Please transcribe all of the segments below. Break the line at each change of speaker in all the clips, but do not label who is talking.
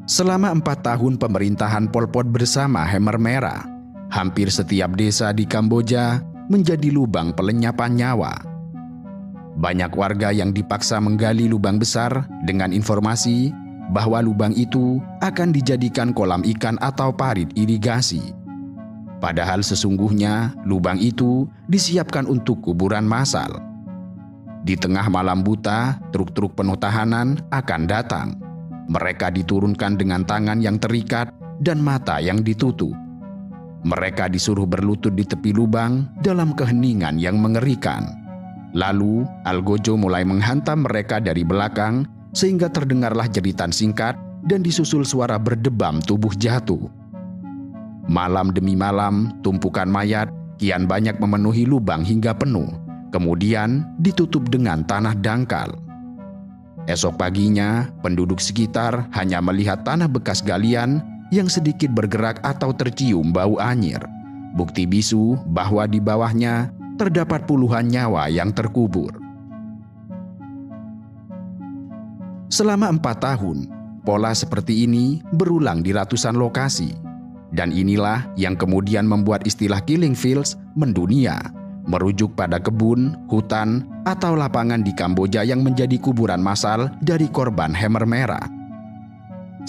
Selama 4 tahun pemerintahan Pol Pot bersama Khmer Merah, hampir setiap desa di Kamboja menjadi lubang pelenyapan nyawa. Banyak warga yang dipaksa menggali lubang besar dengan informasi bahwa lubang itu akan dijadikan kolam ikan atau parit irigasi. Padahal sesungguhnya lubang itu disiapkan untuk kuburan massal. Di tengah malam buta, truk-truk penuh tahanan akan datang. Mereka diturunkan dengan tangan yang terikat dan mata yang ditutup. Mereka disuruh berlutut di tepi lubang dalam keheningan yang mengerikan. Lalu, Algojo mulai menghantam mereka dari belakang sehingga terdengarlah jeritan singkat dan disusul suara berdebam tubuh jatuh. Malam demi malam, tumpukan mayat kian banyak memenuhi lubang hingga penuh, kemudian ditutup dengan tanah dangkal. Esok paginya, penduduk sekitar hanya melihat tanah bekas galian yang sedikit bergerak atau tercium bau anyir. Bukti bisu bahwa di bawahnya terdapat puluhan nyawa yang terkubur. Selama 4 tahun, pola seperti ini berulang di ratusan lokasi. Dan inilah yang kemudian membuat istilah killing fields mendunia, merujuk pada kebun, hutan, atau lapangan di Kamboja yang menjadi kuburan massal dari korban Khmer Merah.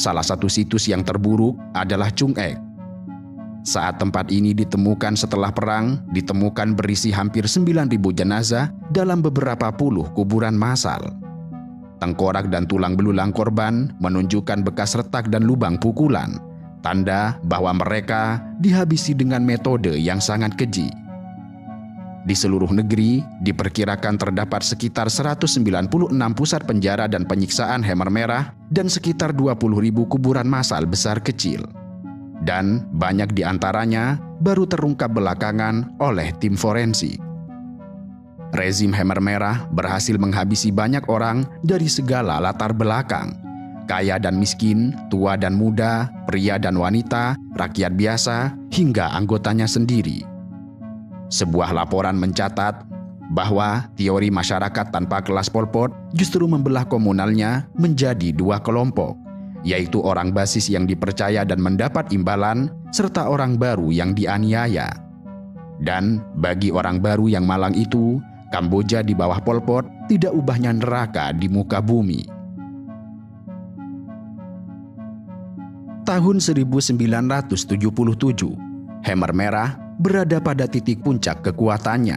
Salah satu situs yang terburuk adalah Chung Ek. Saat tempat ini ditemukan setelah perang, ditemukan berisi hampir 9.000 jenazah dalam beberapa puluh kuburan massal. Tengkorak dan tulang belulang korban menunjukkan bekas retak dan lubang pukulan, tanda bahwa mereka dihabisi dengan metode yang sangat keji. Di seluruh negeri, diperkirakan terdapat sekitar 196 pusat penjara dan penyiksaan Khmer Merah dan sekitar 20.000 kuburan massal besar kecil. Dan banyak di antaranya baru terungkap belakangan oleh tim forensik. Rezim Khmer Merah berhasil menghabisi banyak orang dari segala latar belakang, kaya dan miskin, tua dan muda, pria dan wanita, rakyat biasa, hingga anggotanya sendiri. Sebuah laporan mencatat bahwa teori masyarakat tanpa kelas Pol Pot justru membelah komunalnya menjadi 2 kelompok, yaitu orang basis yang dipercaya dan mendapat imbalan, serta orang baru yang dianiaya. Dan bagi orang baru yang malang itu, Kamboja di bawah Pol Pot tidak ubahnya neraka di muka bumi. Tahun 1977, Khmer Merah berada pada titik puncak kekuatannya.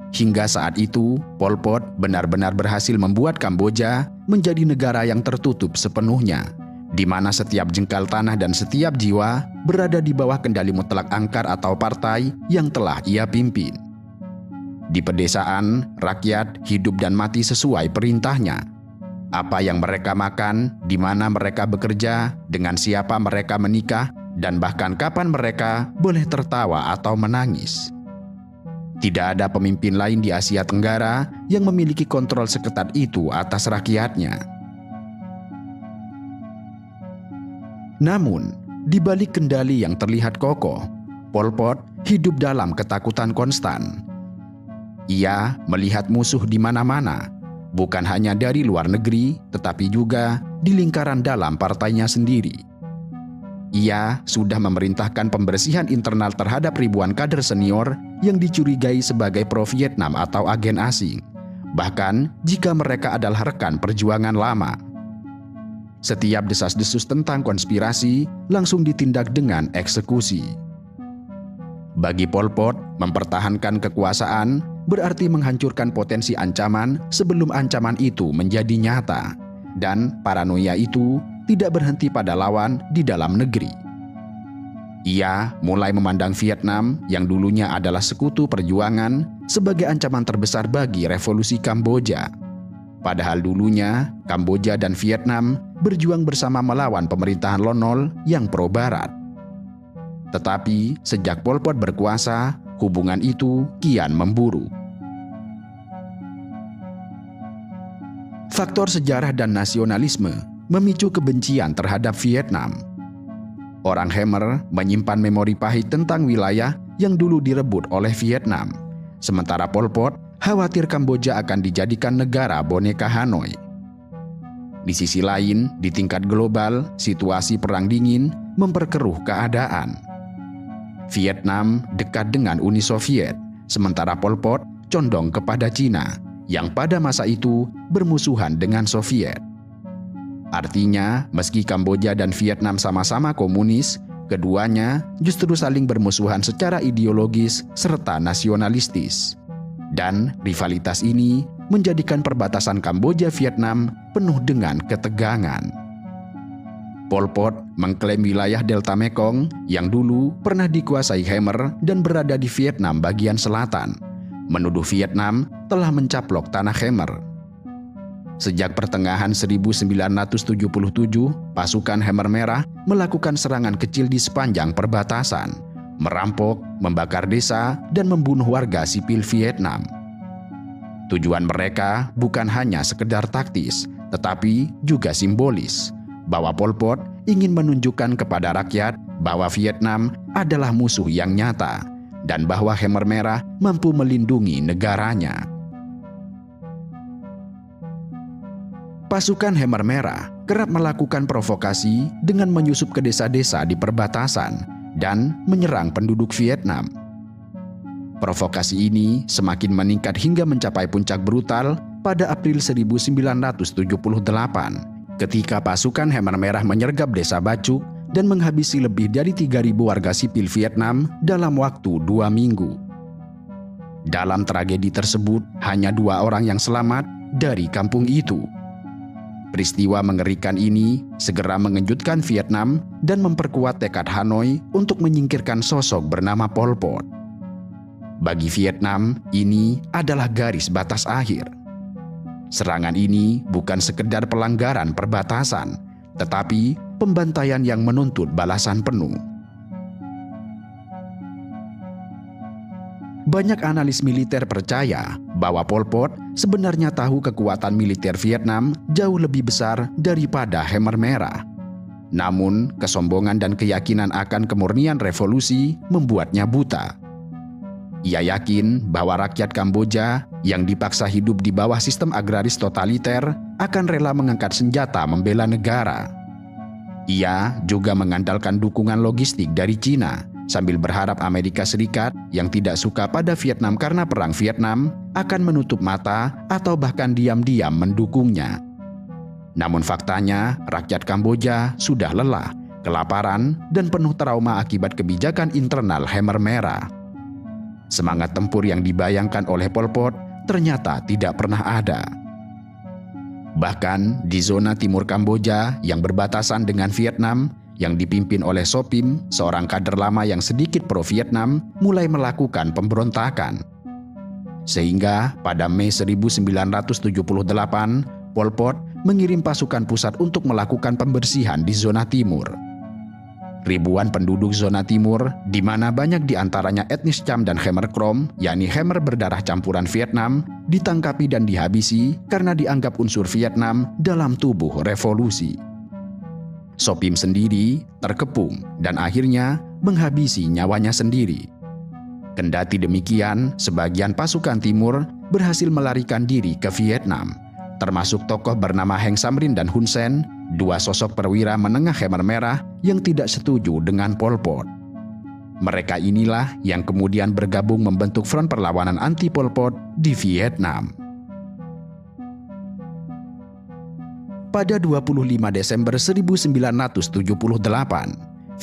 Hingga saat itu, Pol Pot benar-benar berhasil membuat Kamboja menjadi negara yang tertutup sepenuhnya, di mana setiap jengkal tanah dan setiap jiwa berada di bawah kendali mutlak angkar atau partai yang telah ia pimpin. Di pedesaan, rakyat hidup dan mati sesuai perintahnya. Apa yang mereka makan, di mana mereka bekerja, dengan siapa mereka menikah, dan bahkan kapan mereka boleh tertawa atau menangis. Tidak ada pemimpin lain di Asia Tenggara yang memiliki kontrol seketat itu atas rakyatnya. Namun, di balik kendali yang terlihat kokoh, Pol Pot hidup dalam ketakutan konstan. Ia melihat musuh di mana-mana, bukan hanya dari luar negeri, tetapi juga di lingkaran dalam partainya sendiri. Ia sudah memerintahkan pembersihan internal terhadap ribuan kader senior yang dicurigai sebagai pro-Vietnam atau agen asing, bahkan jika mereka adalah rekan perjuangan lama. Setiap desas-desus tentang konspirasi langsung ditindak dengan eksekusi. Bagi Pol Pot, mempertahankan kekuasaan berarti menghancurkan potensi ancaman sebelum ancaman itu menjadi nyata, dan paranoia itu tidak berhenti pada lawan di dalam negeri. Ia mulai memandang Vietnam yang dulunya adalah sekutu perjuangan sebagai ancaman terbesar bagi revolusi Kamboja. Padahal dulunya Kamboja dan Vietnam berjuang bersama melawan pemerintahan Lon Nol yang pro-barat. Tetapi sejak Pol Pot berkuasa, hubungan itu kian memburuk. Faktor sejarah dan nasionalisme memicu kebencian terhadap Vietnam. Orang Khmer menyimpan memori pahit tentang wilayah yang dulu direbut oleh Vietnam, sementara Pol Pot khawatir Kamboja akan dijadikan negara boneka Hanoi. Di sisi lain, di tingkat global, situasi perang dingin memperkeruh keadaan. Vietnam dekat dengan Uni Soviet, sementara Pol Pot condong kepada Cina, yang pada masa itu bermusuhan dengan Soviet. Artinya, meski Kamboja dan Vietnam sama-sama komunis, keduanya justru saling bermusuhan secara ideologis serta nasionalistis. Dan rivalitas ini menjadikan perbatasan Kamboja-Vietnam penuh dengan ketegangan. Pol Pot mengklaim wilayah Delta Mekong yang dulu pernah dikuasai Khmer dan berada di Vietnam bagian selatan, menuduh Vietnam telah mencaplok tanah Khmer. Sejak pertengahan 1977, pasukan Khmer Merah melakukan serangan kecil di sepanjang perbatasan, merampok, membakar desa, dan membunuh warga sipil Vietnam. Tujuan mereka bukan hanya sekedar taktis, tetapi juga simbolis, bahwa Pol Pot ingin menunjukkan kepada rakyat bahwa Vietnam adalah musuh yang nyata, dan bahwa Khmer Merah mampu melindungi negaranya. Pasukan Khmer Merah kerap melakukan provokasi dengan menyusup ke desa-desa di perbatasan dan menyerang penduduk Vietnam. Provokasi ini semakin meningkat hingga mencapai puncak brutal pada April 1978 ketika pasukan Khmer Merah menyergap desa Bacuk dan menghabisi lebih dari 3.000 warga sipil Vietnam dalam waktu 2 minggu. Dalam tragedi tersebut, hanya 2 orang yang selamat dari kampung itu. Peristiwa mengerikan ini segera mengejutkan Vietnam dan memperkuat tekad Hanoi untuk menyingkirkan sosok bernama Pol Pot. Bagi Vietnam, ini adalah garis batas akhir. Serangan ini bukan sekedar pelanggaran perbatasan, tetapi pembantaian yang menuntut balasan penuh. Banyak analis militer percaya bahwa Pol Pot sebenarnya tahu kekuatan militer Vietnam jauh lebih besar daripada Khmer Merah. Namun, kesombongan dan keyakinan akan kemurnian revolusi membuatnya buta. Ia yakin bahwa rakyat Kamboja yang dipaksa hidup di bawah sistem agraris totaliter akan rela mengangkat senjata membela negara. Ia juga mengandalkan dukungan logistik dari Cina, sambil berharap Amerika Serikat yang tidak suka pada Vietnam karena perang Vietnam akan menutup mata atau bahkan diam-diam mendukungnya. Namun faktanya, rakyat Kamboja sudah lelah, kelaparan, dan penuh trauma akibat kebijakan internal Khmer Merah. Semangat tempur yang dibayangkan oleh Pol Pot ternyata tidak pernah ada. Bahkan di zona timur Kamboja yang berbatasan dengan Vietnam, yang dipimpin oleh Sopim, seorang kader lama yang sedikit pro-Vietnam, mulai melakukan pemberontakan. Sehingga pada Mei 1978, Pol Pot mengirim pasukan pusat untuk melakukan pembersihan di zona timur. Ribuan penduduk zona timur, di mana banyak di antaranya etnis Cham dan Khmer Krom, yakni Khmer berdarah campuran Vietnam, ditangkapi dan dihabisi karena dianggap unsur Vietnam dalam tubuh revolusi. Sopim sendiri terkepung dan akhirnya menghabisi nyawanya sendiri. Kendati demikian, sebagian pasukan timur berhasil melarikan diri ke Vietnam, termasuk tokoh bernama Heng Samrin dan Hun Sen, 2 sosok perwira menengah Khmer Merah yang tidak setuju dengan Pol Pot. Mereka inilah yang kemudian bergabung membentuk Front Perlawanan Anti Pol Pot di Vietnam. Pada 25 Desember 1978,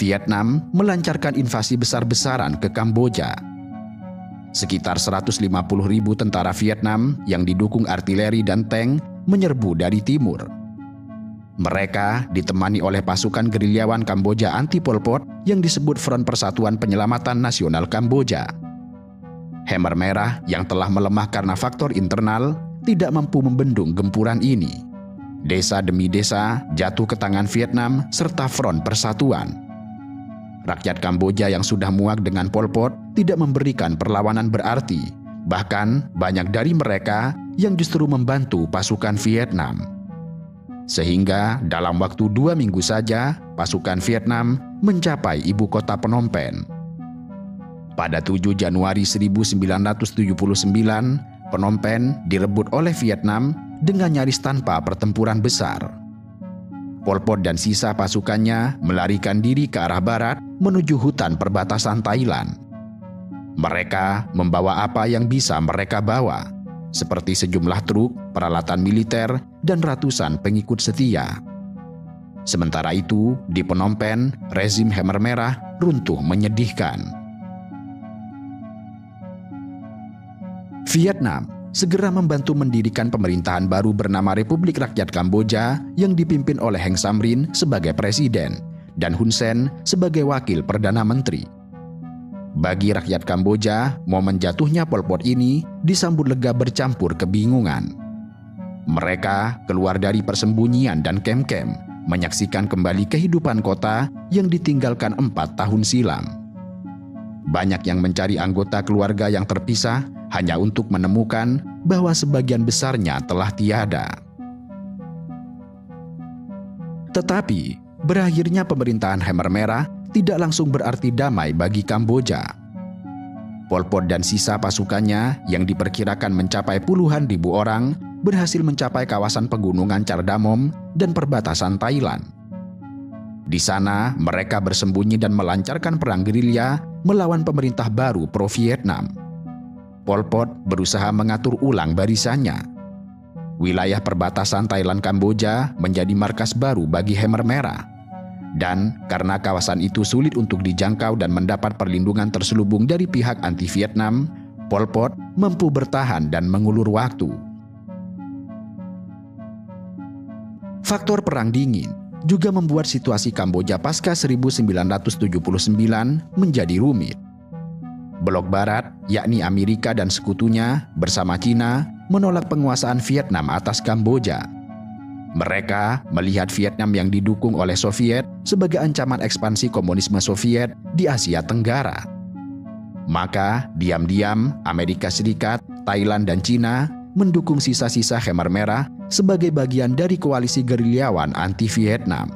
Vietnam melancarkan invasi besar-besaran ke Kamboja. Sekitar 150.000 tentara Vietnam yang didukung artileri dan tank menyerbu dari timur. Mereka ditemani oleh pasukan gerilyawan Kamboja anti Pol Pot yang disebut Front Persatuan Penyelamatan Nasional Kamboja. Khmer Merah yang telah melemah karena faktor internal tidak mampu membendung gempuran ini. Desa demi desa jatuh ke tangan Vietnam serta Front Persatuan. Rakyat Kamboja yang sudah muak dengan Pol Pot tidak memberikan perlawanan berarti. Bahkan banyak dari mereka yang justru membantu pasukan Vietnam. Sehingga dalam waktu 2 minggu saja, pasukan Vietnam mencapai ibu kota Phnom Penh. Pada 7 Januari 1979, Phnom Penh direbut oleh Vietnam dengan nyaris tanpa pertempuran besar. Pol Pot dan sisa pasukannya melarikan diri ke arah barat menuju hutan perbatasan Thailand. Mereka membawa apa yang bisa mereka bawa, seperti sejumlah truk, peralatan militer, dan ratusan pengikut setia. Sementara itu, di Phnom Penh, rezim Khmer Merah runtuh menyedihkan. Vietnam segera membantu mendirikan pemerintahan baru bernama Republik Rakyat Kamboja yang dipimpin oleh Heng Samrin sebagai presiden dan Hun Sen sebagai wakil Perdana Menteri. Bagi rakyat Kamboja, momen jatuhnya Pol Pot ini disambut lega bercampur kebingungan. Mereka keluar dari persembunyian dan kem-kem, menyaksikan kembali kehidupan kota yang ditinggalkan 4 tahun silam. Banyak yang mencari anggota keluarga yang terpisah hanya untuk menemukan bahwa sebagian besarnya telah tiada. Tetapi, berakhirnya pemerintahan Khmer Merah tidak langsung berarti damai bagi Kamboja. Pol Pot dan sisa pasukannya yang diperkirakan mencapai puluhan ribu orang berhasil mencapai kawasan pegunungan Cardamom dan perbatasan Thailand. Di sana, mereka bersembunyi dan melancarkan perang gerilya melawan pemerintah baru pro-Vietnam. Pol Pot berusaha mengatur ulang barisannya. Wilayah perbatasan Thailand-Kamboja menjadi markas baru bagi Khmer Merah. Dan karena kawasan itu sulit untuk dijangkau dan mendapat perlindungan terselubung dari pihak anti-Vietnam, Pol Pot mampu bertahan dan mengulur waktu. Faktor Perang Dingin juga membuat situasi Kamboja pasca 1979 menjadi rumit. Blok Barat, yakni Amerika dan sekutunya bersama Cina, menolak penguasaan Vietnam atas Kamboja. Mereka melihat Vietnam yang didukung oleh Soviet sebagai ancaman ekspansi komunisme Soviet di Asia Tenggara. Maka, diam-diam Amerika Serikat, Thailand, dan Cina mendukung sisa-sisa Khmer Merah sebagai bagian dari koalisi gerilyawan anti-Vietnam.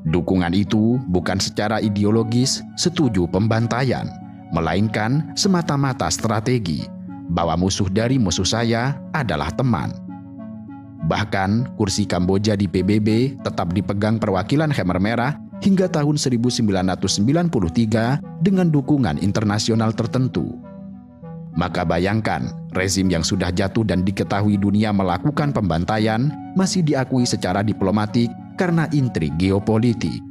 Dukungan itu bukan secara ideologis setuju pembantaian, melainkan semata-mata strategi bahwa musuh dari musuh saya adalah teman. Bahkan kursi Kamboja di PBB tetap dipegang perwakilan Khmer Merah hingga tahun 1993 dengan dukungan internasional tertentu. Maka bayangkan, rezim yang sudah jatuh dan diketahui dunia melakukan pembantaian masih diakui secara diplomatik karena intrik geopolitik.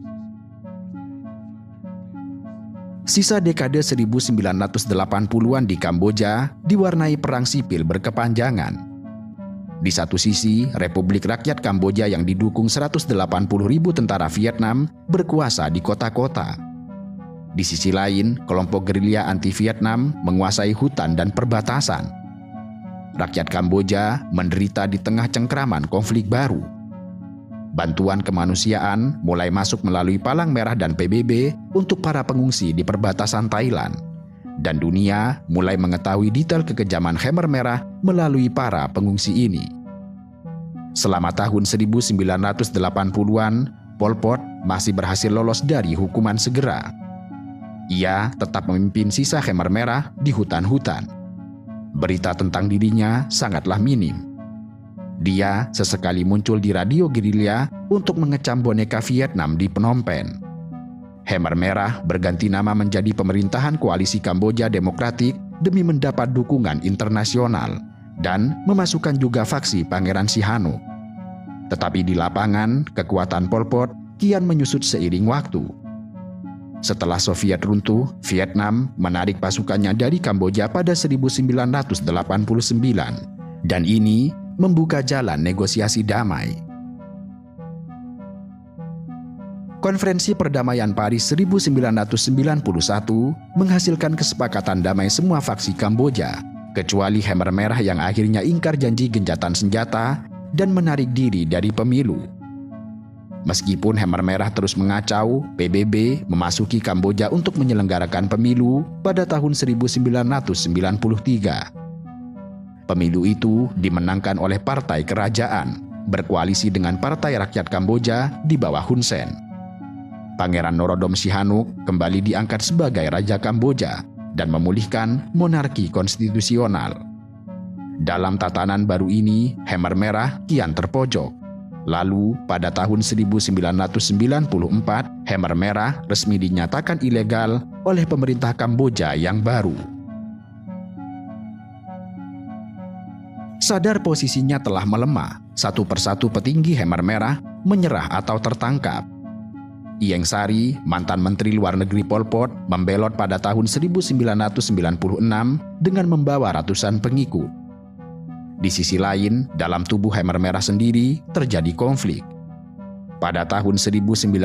Sisa dekade 1980-an di Kamboja diwarnai perang sipil berkepanjangan. Di satu sisi, Republik Rakyat Kamboja yang didukung 180.000 tentara Vietnam berkuasa di kota-kota. Di sisi lain, kelompok gerilya anti-Vietnam menguasai hutan dan perbatasan. Rakyat Kamboja menderita di tengah cengkraman konflik baru. Bantuan kemanusiaan mulai masuk melalui Palang Merah dan PBB untuk para pengungsi di perbatasan Thailand. Dan dunia mulai mengetahui detail kekejaman Khmer Merah melalui para pengungsi ini. Selama tahun 1980-an, Pol Pot masih berhasil lolos dari hukuman segera. Ia tetap memimpin sisa Khmer Merah di hutan-hutan. Berita tentang dirinya sangatlah minim. Dia sesekali muncul di radio gerilya untuk mengecam boneka Vietnam di Phnom Penh. Khmer Merah berganti nama menjadi Pemerintahan Koalisi Kamboja Demokratik demi mendapat dukungan internasional dan memasukkan juga faksi Pangeran Sihanouk. Tetapi di lapangan, kekuatan Pol Pot kian menyusut seiring waktu. Setelah Soviet runtuh, Vietnam menarik pasukannya dari Kamboja pada 1989, dan ini membuka jalan negosiasi damai. Konferensi Perdamaian Paris 1991 menghasilkan kesepakatan damai semua faksi Kamboja, kecuali Khmer Merah yang akhirnya ingkar janji gencatan senjata dan menarik diri dari pemilu. Meskipun Khmer Merah terus mengacau, PBB memasuki Kamboja untuk menyelenggarakan pemilu pada tahun 1993. Pemilu itu dimenangkan oleh Partai Kerajaan, berkoalisi dengan Partai Rakyat Kamboja di bawah Hun Sen. Pangeran Norodom Sihanouk kembali diangkat sebagai Raja Kamboja dan memulihkan monarki konstitusional. Dalam tatanan baru ini, Khmer Merah kian terpojok. Lalu, pada tahun 1994, Khmer Merah resmi dinyatakan ilegal oleh pemerintah Kamboja yang baru. Sadar posisinya telah melemah, satu persatu petinggi Khmer Merah menyerah atau tertangkap. Ieng Sari, mantan Menteri Luar Negeri Pol Pot, membelot pada tahun 1996 dengan membawa ratusan pengikut. Di sisi lain, dalam tubuh Khmer Merah sendiri terjadi konflik. Pada tahun 1997,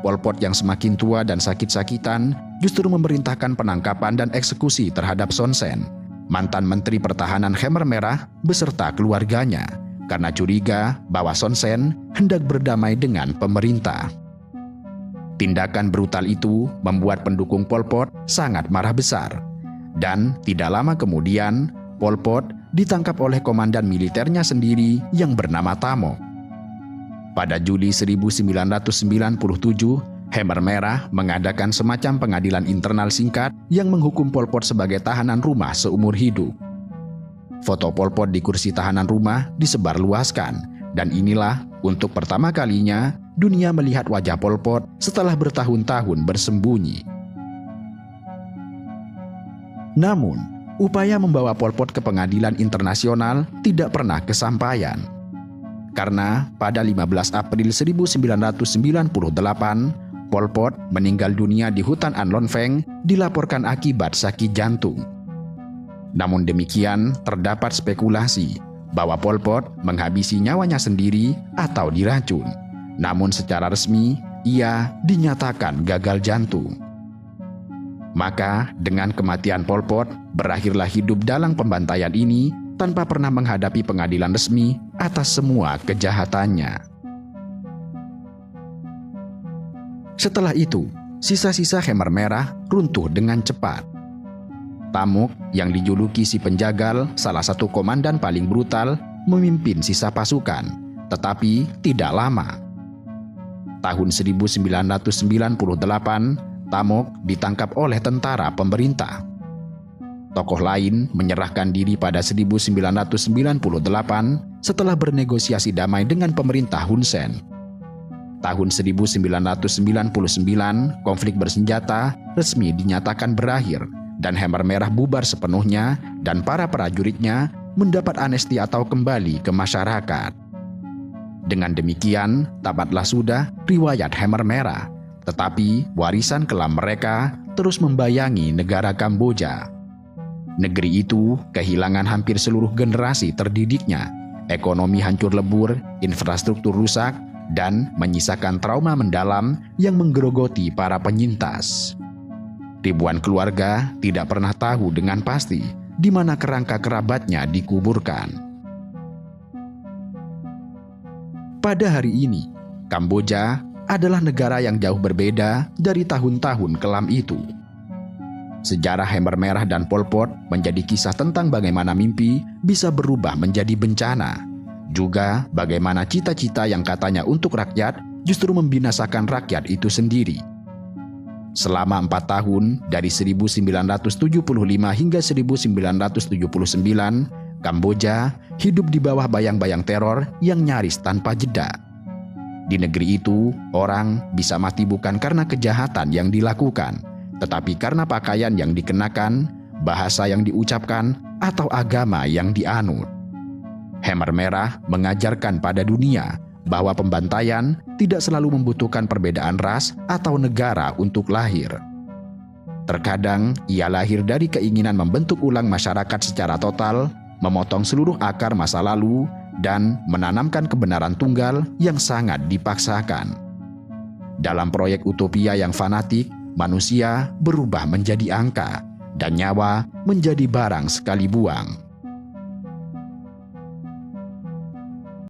Pol Pot yang semakin tua dan sakit-sakitan justru memerintahkan penangkapan dan eksekusi terhadap Son Sen, mantan Menteri Pertahanan Khmer Merah beserta keluarganya, karena curiga bahwa Son Sen hendak berdamai dengan pemerintah. Tindakan brutal itu membuat pendukung Pol Pot sangat marah besar, dan tidak lama kemudian Pol Pot ditangkap oleh komandan militernya sendiri yang bernama Tamo. Pada Juli 1997, Khmer Merah mengadakan semacam pengadilan internal singkat yang menghukum Pol Pot sebagai tahanan rumah seumur hidup. Foto Pol Pot di kursi tahanan rumah disebarluaskan, dan inilah untuk pertama kalinya dunia melihat wajah Pol Pot setelah bertahun-tahun bersembunyi. Namun, upaya membawa Pol Pot ke pengadilan internasional tidak pernah kesampaian. Karena pada 15 April 1998, Pol Pot meninggal dunia di hutan An Lon Feng dilaporkan akibat sakit jantung. Namun demikian, terdapat spekulasi bahwa Pol Pot menghabisi nyawanya sendiri atau diracun. Namun secara resmi, ia dinyatakan gagal jantung. Maka dengan kematian Pol Pot, berakhirlah hidup dalam pembantaian ini tanpa pernah menghadapi pengadilan resmi atas semua kejahatannya. Setelah itu, sisa-sisa Khmer Merah runtuh dengan cepat. Tamuk yang dijuluki si penjagal, salah satu komandan paling brutal, memimpin sisa pasukan, tetapi tidak lama. Tahun 1998, Tamuk ditangkap oleh tentara pemerintah. Tokoh lain menyerahkan diri pada 1998 setelah bernegosiasi damai dengan pemerintah Hun Sen. Tahun 1999, konflik bersenjata resmi dinyatakan berakhir dan Khmer Merah bubar sepenuhnya dan para prajuritnya mendapat amnesti atau kembali ke masyarakat. Dengan demikian, tamatlah sudah riwayat Khmer Merah, tetapi warisan kelam mereka terus membayangi negara Kamboja. Negeri itu kehilangan hampir seluruh generasi terdidiknya, ekonomi hancur lebur, infrastruktur rusak, dan menyisakan trauma mendalam yang menggerogoti para penyintas. Ribuan keluarga tidak pernah tahu dengan pasti di mana kerangka kerabatnya dikuburkan. Pada hari ini, Kamboja adalah negara yang jauh berbeda dari tahun-tahun kelam itu. Sejarah Khmer Merah dan Pol Pot menjadi kisah tentang bagaimana mimpi bisa berubah menjadi bencana. Juga bagaimana cita-cita yang katanya untuk rakyat justru membinasakan rakyat itu sendiri. Selama 4 tahun, dari 1975 hingga 1979, Kamboja hidup di bawah bayang-bayang teror yang nyaris tanpa jeda. Di negeri itu, orang bisa mati bukan karena kejahatan yang dilakukan, tetapi karena pakaian yang dikenakan, bahasa yang diucapkan, atau agama yang dianut. Khmer Merah mengajarkan pada dunia bahwa pembantaian tidak selalu membutuhkan perbedaan ras atau negara untuk lahir. Terkadang ia lahir dari keinginan membentuk ulang masyarakat secara total, memotong seluruh akar masa lalu, dan menanamkan kebenaran tunggal yang sangat dipaksakan. Dalam proyek utopia yang fanatik, manusia berubah menjadi angka, dan nyawa menjadi barang sekali buang.